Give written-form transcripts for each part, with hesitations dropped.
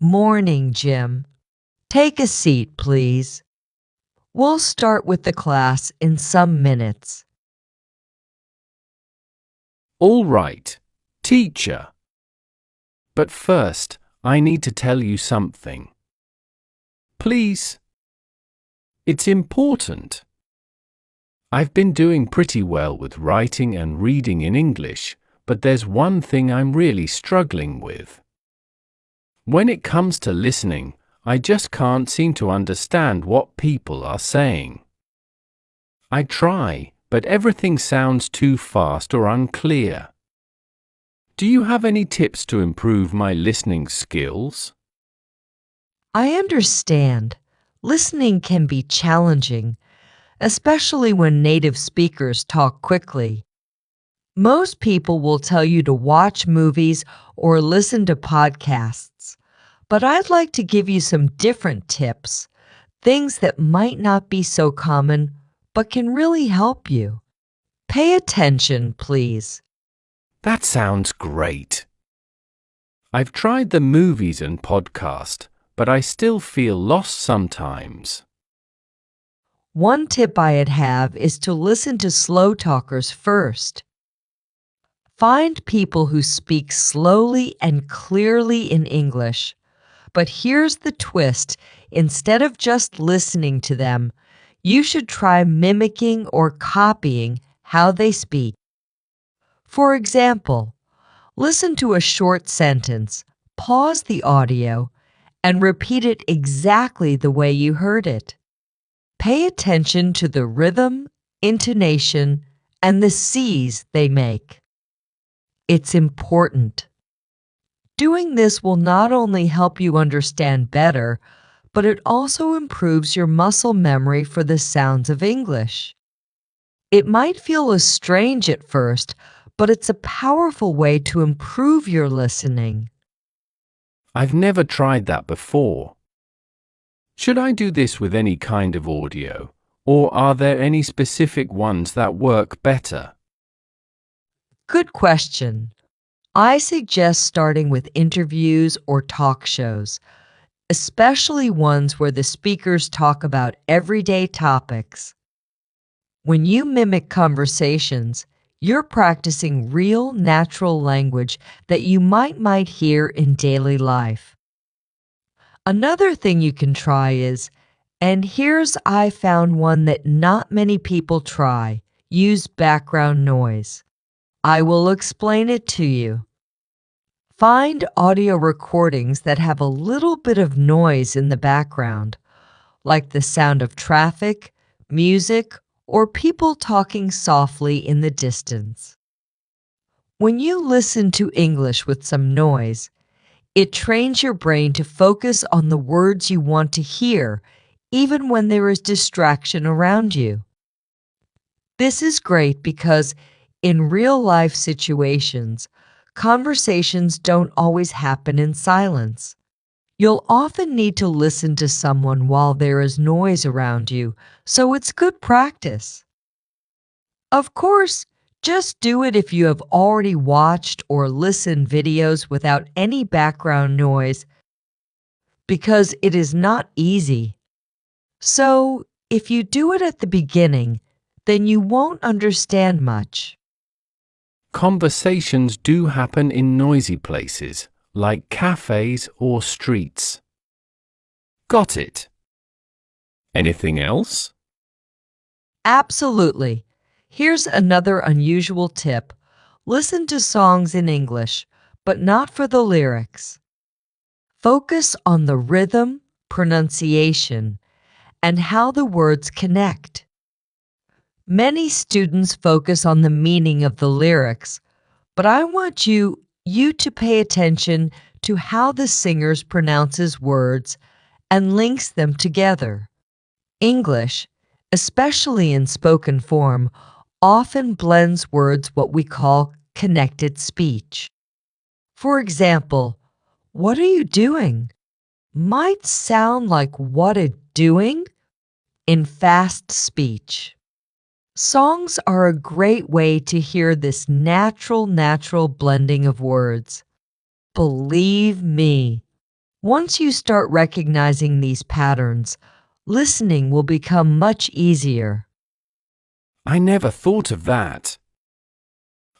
Morning, Jim. Take a seat, please. We'll start with the class in some minutes. All right, teacher. But first, I need to tell you something. Please. It's important. I've been doing pretty well with writing and reading in English, but there's one thing I'm really struggling with. When it comes to listening, I just can't seem to understand what people are saying. I try, but everything sounds too fast or unclear. Do you have any tips to improve my listening skills? I understand. Listening can be challenging, especially when native speakers talk quickly. Most people will tell you to watch movies or listen to podcasts, but I'd like to give you some different tips, things that might not be so common but can really help you. Pay attention, please. That sounds great. I've tried the movies and podcast, but I still feel lost sometimes. One tip I'd have is to listen to slow talkers first. Find people who speak slowly and clearly in English. But here's the twist. Instead of just listening to them, you should try mimicking or copying how they speak. For example, listen to a short sentence, pause the audio, and repeat it exactly the way you heard it. Pay attention to the rhythm, intonation, and the C's they make. It's important. Doing this will not only help you understand better, but it also improves your muscle memory for the sounds of English. It might feel strange at first, but it's a powerful way to improve your listening. I've never tried that before. Should I do this with any kind of audio, or are there any specific ones that work better? Good question. I suggest starting with interviews or talk shows, especially ones where the speakers talk about everyday topics. When you mimic conversations, you're practicing real, natural language that you might hear in daily life. Another thing you can try is, and here's I found one that not many people try, use background noise. I will explain it to you. Find audio recordings that have a little bit of noise in the background, like the sound of traffic, music, or people talking softly in the distance. When you listen to English with some noise, it trains your brain to focus on the words you want to hear, even when there is distraction around you. This is great because in real-life situations, conversations don't always happen in silence. You'll often need to listen to someone while there is noise around you, so it's good practice. Of course, just do it if you have already watched or listened videos without any background noise, because it is not easy. So, if you do it at the beginning, then you won't understand much. Conversations do happen in noisy places, like cafes or streets. Got it. Anything else? Absolutely. Here's another unusual tip. Listen to songs in English, but not for the lyrics. Focus on the rhythm, pronunciation, and how the words connect. Many students focus on the meaning of the lyrics, but I want you to pay attention to how the singers pronounces words and links them together. English, especially in spoken form, often blends words what we call connected speech. For example, what are you doing? Might sound like what a doing in fast speech. Songs are a great way to hear this natural blending of words. Believe me, Once you start recognizing these patterns, listening will become much easier. I never thought of that.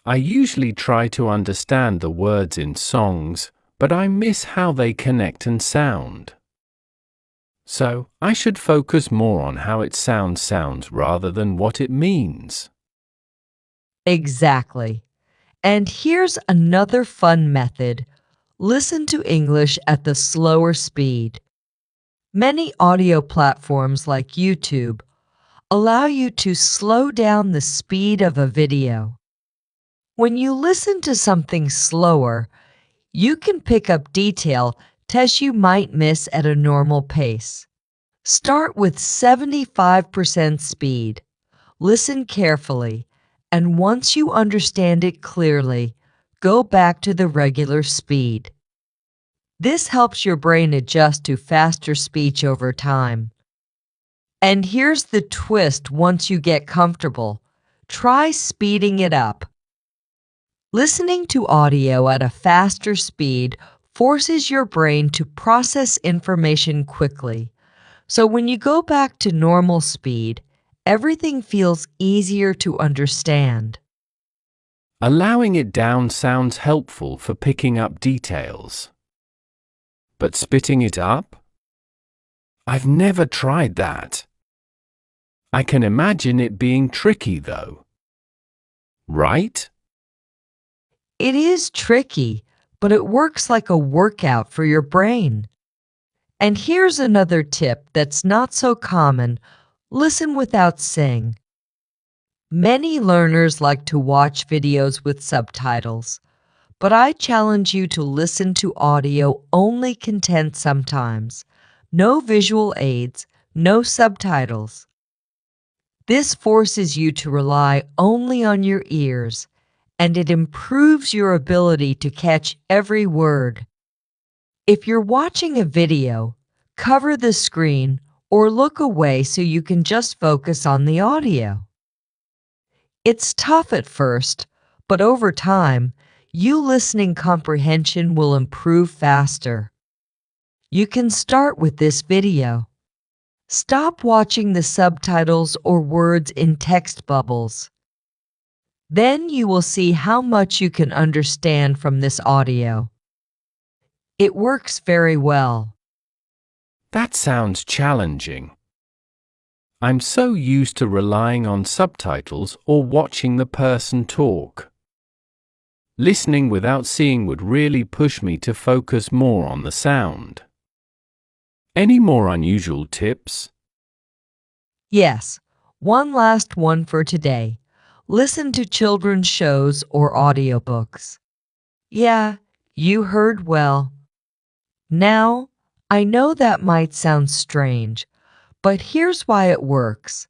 I usually try to understand the words in songs, but I miss how they connect and sound. So, I should focus more on how it sounds rather than what it means. Exactly. And here's another fun method. Listen to English at the slower speed. Many audio platforms like YouTube allow you to slow down the speed of a video. When you listen to something slower, you can pick up detail that you might miss at a normal pace. Start with 75% speed. Listen carefully, and once you understand it clearly, go back to the regular speed. This helps your brain adjust to faster speech over time. And here's the twist once you get comfortable. Try speeding it up. Listening to audio at a faster speed forces your brain to process information quickly. So when you go back to normal speed, everything feels easier to understand. Allowing it down sounds helpful for picking up details. But spitting it up? I've never tried that. I can imagine it being tricky though. Right? It is tricky, but it works like a workout for your brain. And here's another tip that's not so common. Listen without saying. Many learners like to watch videos with subtitles, but I challenge you to listen to audio only content sometimes. No visual aids, no subtitles. This forces you to rely only on your ears, and it improves your ability to catch every word. If you're watching a video, cover the screen or look away so you can just focus on the audio. It's tough at first, but over time, you listening comprehension will improve faster. You can start with this video. Stop watching the subtitles or words in text bubbles. Then you will see how much you can understand from this audio. It works very well. That sounds challenging. I'm so used to relying on subtitles or watching the person talk. Listening without seeing would really push me to focus more on the sound. Any more unusual tips? Yes, one last one for today. Listen to children's shows or audiobooks. Yeah, you heard well. Now, I know that might sound strange, but here's why it works.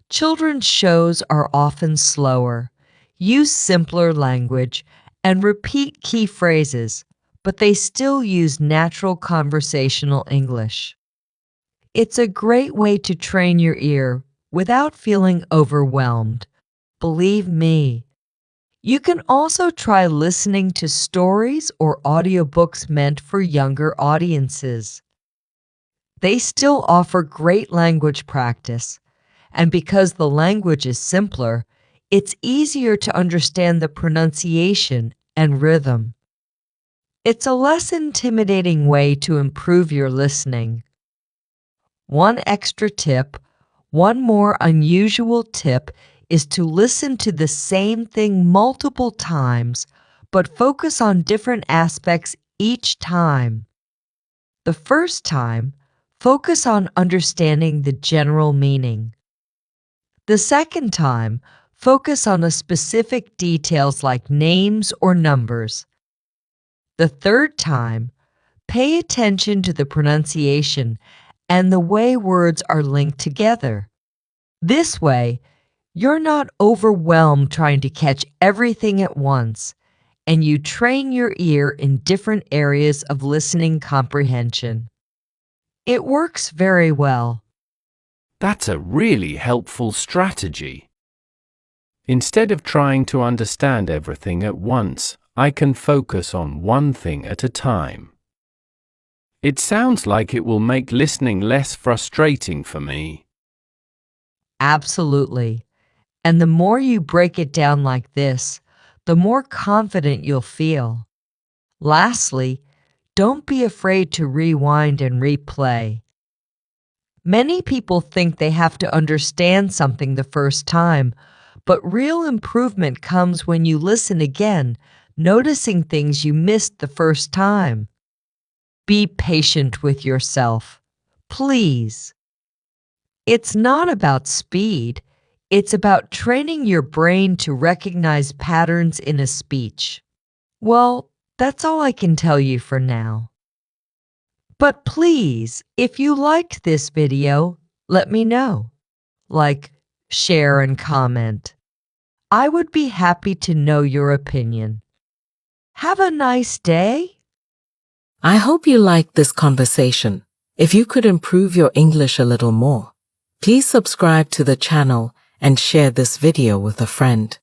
Children's shows are often slower, use simpler language, and repeat key phrases, but they still use natural conversational English. It's a great way to train your ear without feeling overwhelmed. Believe me. You can also try listening to stories or audiobooks meant for younger audiences. They still offer great language practice, and because the language is simpler, it's easier to understand the pronunciation and rhythm. It's a less intimidating way to improve your listening. One extra tip, one more unusual tip is to listen to the same thing multiple times, but focus on different aspects each time. The first time, focus on understanding the general meaning. The second time, focus on the specific details like names or numbers. The third time, pay attention to the pronunciation and the way words are linked together. This way, you're not overwhelmed trying to catch everything at once, and you train your ear in different areas of listening comprehension. It works very well. That's a really helpful strategy. Instead of trying to understand everything at once, I can focus on one thing at a time. It sounds like it will make listening less frustrating for me. Absolutely. And the more you break it down like this, the more confident you'll feel. Lastly, don't be afraid to rewind and replay. Many people think they have to understand something the first time, but real improvement comes when you listen again, noticing things you missed the first time. Be patient with yourself. Please. It's not about speed. It's about training your brain to recognize patterns in a speech. Well, that's all I can tell you for now. But please, if you liked this video, let me know. Like, share, and comment. I would be happy to know your opinion. Have a nice day. I hope you liked this conversation. If you could improve your English a little more, please subscribe to the channel and share this video with a friend.